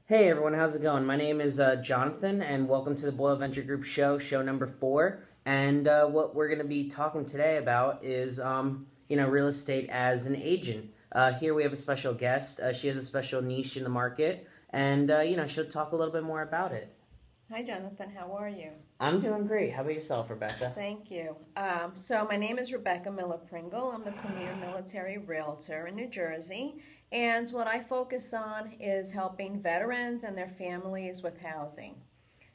Hey everyone, how's it going? My name is Jonathan, and welcome to the Boyle Venture Group show number 4. And what we're going to be talking today about is, real estate as an agent. Here we have a special guest. She has a special niche in the market, and she'll talk a little bit more about it. Hi, Jonathan. How are you? I'm doing great. How about yourself, Rebecca? Thank you. So my name is Rebecca Miller Pringle. I'm the premier military realtor in New Jersey. And what I focus on is helping veterans and their families with housing.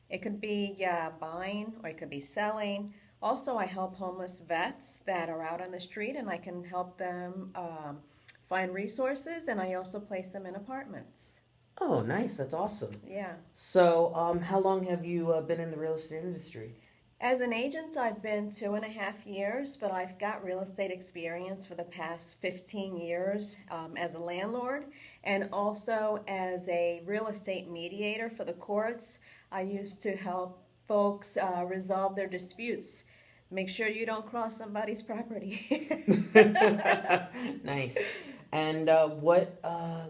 It could be buying or it could be selling. Also, I help homeless vets that are out on the street and I can help them find resources, and I also place them in apartments. Oh, nice. That's awesome. Yeah. So, how long have you been in the real estate industry? As an agent, I've been 2.5 years, but I've got real estate experience for the past 15 years as a landlord and also as a real estate mediator for the courts. I used to help folks resolve their disputes. Make sure you don't cross somebody's property. Nice. And what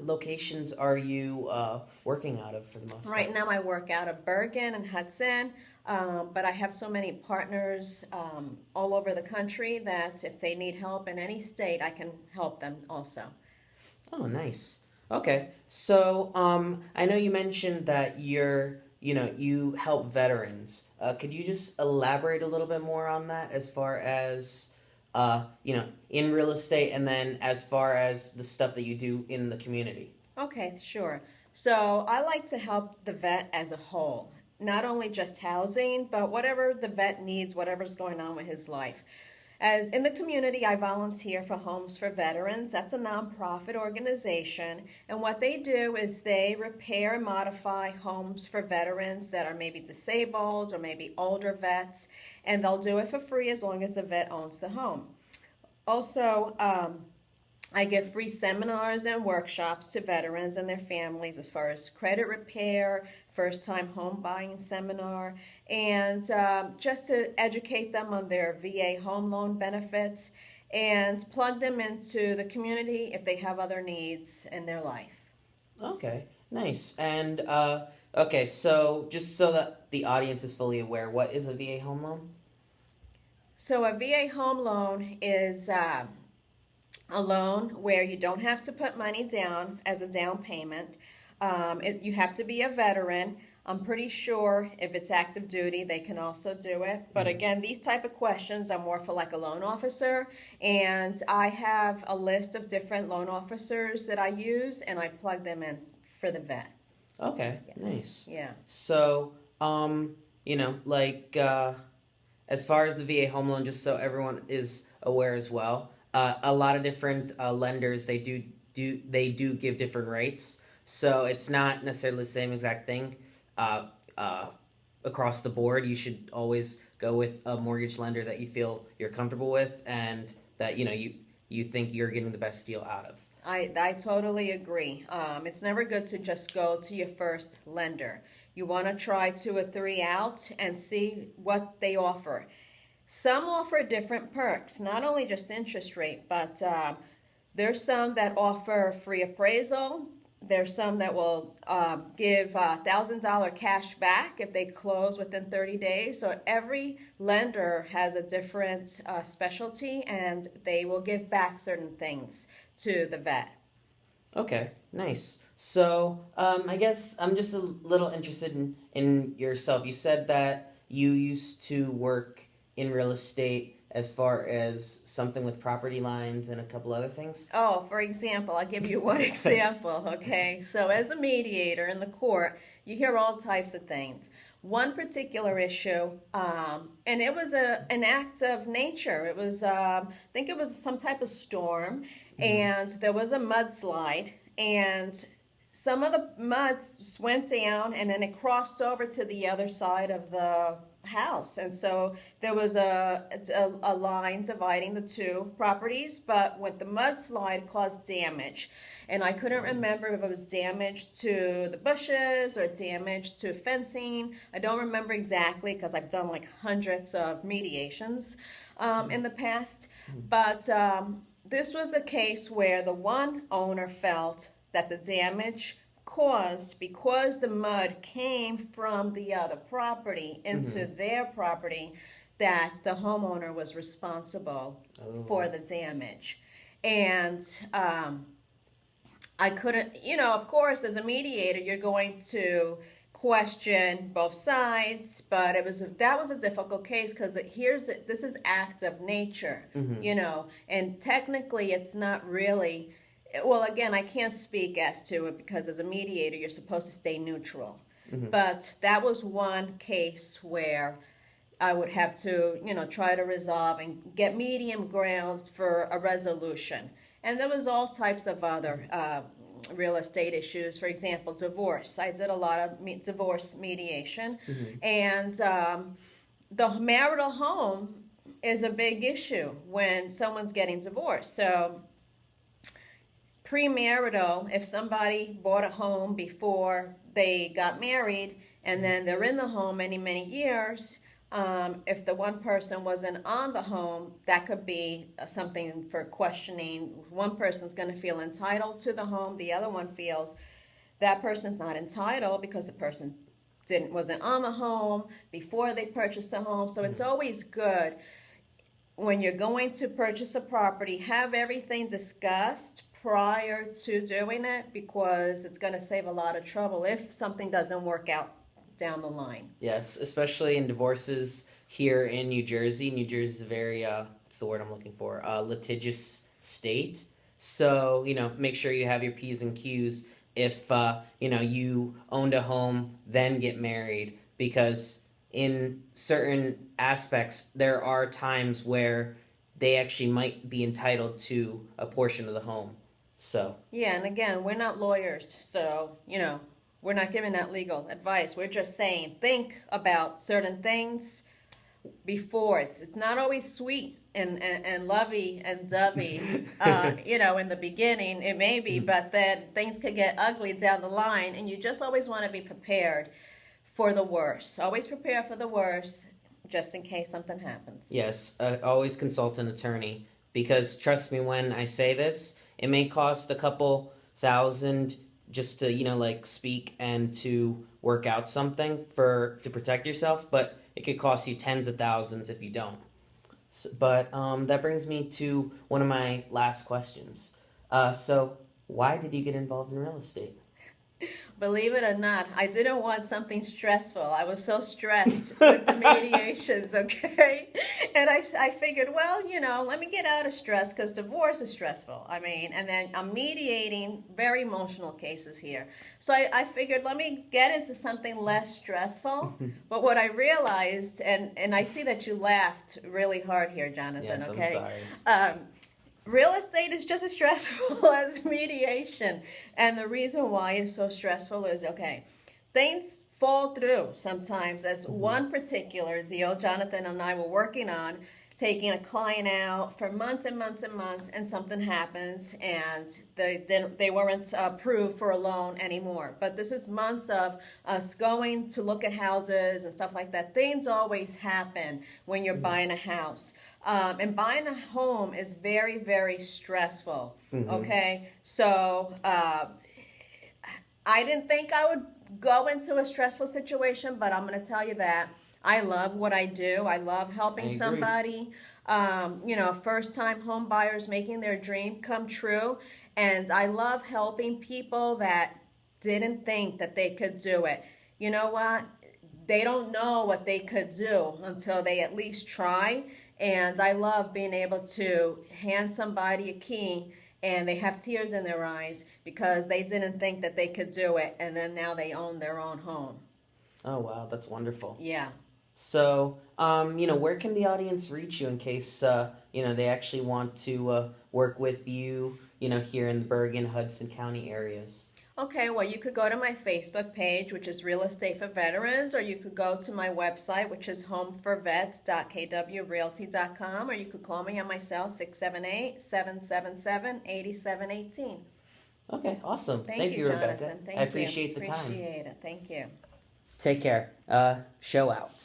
locations are you working out of for the most part? Right now, I work out of Bergen and Hudson, but I have so many partners all over the country that if they need help in any state, I can help them also. Oh, nice. Okay. So, I know you mentioned that you help veterans. Could you just elaborate a little bit more on that as far as, in real estate and then as far as the stuff that you do in the community? Okay, sure. So I like to help the vet as a whole, not only just housing, but whatever the vet needs, whatever's going on with his life. As in the community, I volunteer for Homes for Veterans. That's a nonprofit organization. And what they do is they repair and modify homes for veterans that are maybe disabled or maybe older vets. And they'll do it for free as long as the vet owns the home. Also, I give free seminars and workshops to veterans and their families as far as credit repair, first-time home buying seminar, and just to educate them on their VA home loan benefits and plug them into the community if they have other needs in their life. Okay, nice. And okay, so just so that the audience is fully aware, what is a VA home loan? So a VA home loan is a loan where you don't have to put money down as a down payment. You have to be a veteran. I'm pretty sure if it's active duty, they can also do it. But again, these type of questions are more for like a loan officer. And I have a list of different loan officers that I use, and I plug them in for the vet. Okay, Yeah. nice. Yeah. So, as far as the VA home loan, just so everyone is aware as well, a lot of different lenders they do give different rates. So it's not necessarily the same exact thing uh, uh, across the board. You should always go with a mortgage lender that you feel you're comfortable with and that you think you're getting the best deal out of. I totally agree. It's never good to just go to your first lender. You want to try 2 or 3 out and see what they offer. Some offer different perks, not only just interest rate, but there's some that offer free appraisal. There's some that will give $1,000 cash back if they close within 30 days. So every lender has a different specialty, and they will give back certain things to the vet. Okay, nice. So, I guess I'm just a little interested in yourself. You said that you used to work in real estate as far as something with property lines and a couple other things. Oh, for example, I'll give you one example, okay? So as a mediator in the court, you hear all types of things. One particular issue, and it was an act of nature. It was, I think it was some type of storm, and there was a mudslide, and some of the mud went down, and then it crossed over to the other side of the house. And so there was a line dividing the 2 properties, but with the mudslide caused damage. And I couldn't remember if it was damage to the bushes or damage to fencing. I don't remember exactly because I've done like hundreds of mediations in the past. But this was a case where the one owner felt that the damage caused because the mud came from the other property into their property, that the homeowner was responsible for the damage. And I couldn't, of course, as a mediator, you're going to question both sides, but that was a difficult case because this is act of nature, and technically it's not really. Well, again, I can't speak as to it because as a mediator, you're supposed to stay neutral. But that was one case where I would have to, try to resolve and get medium ground for a resolution. And there was all types of other real estate issues. For example, divorce. I did a lot of divorce mediation. And the marital home is a big issue when someone's getting divorced. So premarital, if somebody bought a home before they got married and then they're in the home many, many years, if the one person wasn't on the home, that could be something for questioning. One person's going to feel entitled to the home. The other one feels that person's not entitled because the person wasn't on the home before they purchased the home. So it's always good when you're going to purchase a property, have everything discussed prior to doing it, because it's going to save a lot of trouble if something doesn't work out down the line. Yes, especially in divorces here in New Jersey. New Jersey is a very, what's the word I'm looking for, litigious state. So, make sure you have your P's and Q's if, you owned a home, then get married, because in certain aspects, there are times where they actually might be entitled to a portion of the home. So. Yeah, and again, we're not lawyers, so, we're not giving that legal advice. We're just saying, think about certain things before. It's not always sweet and lovey and dovey, in the beginning. It may be, but then things could get ugly down the line, and you just always want to be prepared for the worst. Always prepare for the worst, just in case something happens. Yes, always consult an attorney, because trust me when I say this, it may cost a couple $1,000 just to, speak and to work out something to protect yourself, but it could cost you tens of thousands if you don't. So, but that brings me to one of my last questions. So why did you get involved in real estate? Believe it or not, I didn't want something stressful. I was so stressed with the mediations, okay? And I figured, well, let me get out of stress, because divorce is stressful. And then I'm mediating very emotional cases here. So I figured, let me get into something less stressful. But what I realized, and I see that you laughed really hard here, Jonathan, yes, okay? I'm sorry. Real estate is just as stressful as mediation. And the reason why it's so stressful is, things fall through sometimes. As one particular deal, Jonathan and I were working on taking a client out for months and months and months, and something happens, and they weren't approved for a loan anymore. But this is months of us going to look at houses and stuff like that. Things always happen when you're buying a house. And buying a home is very, very stressful, okay? So I didn't think I would go into a stressful situation, but I'm going to tell you that I love what I do. I love helping somebody, first-time home buyers making their dream come true. And I love helping people that didn't think that they could do it. You know what? They don't know what they could do until they at least try. And I love being able to hand somebody a key and they have tears in their eyes because they didn't think that they could do it, and then now they own their own home. Oh, wow, that's wonderful. Yeah. So, where can the audience reach you in case, they actually want to work with you, here in the Bergen, Hudson County areas? Okay, well, you could go to my Facebook page, which is Real Estate for Veterans, or you could go to my website, which is homeforvets.kwrealty.com, or you could call me on my cell, 678-777-8718. Okay, awesome. Thank you, Rebecca. Jonathan. I appreciate the time. Appreciate it. Thank you. Take care. Show out.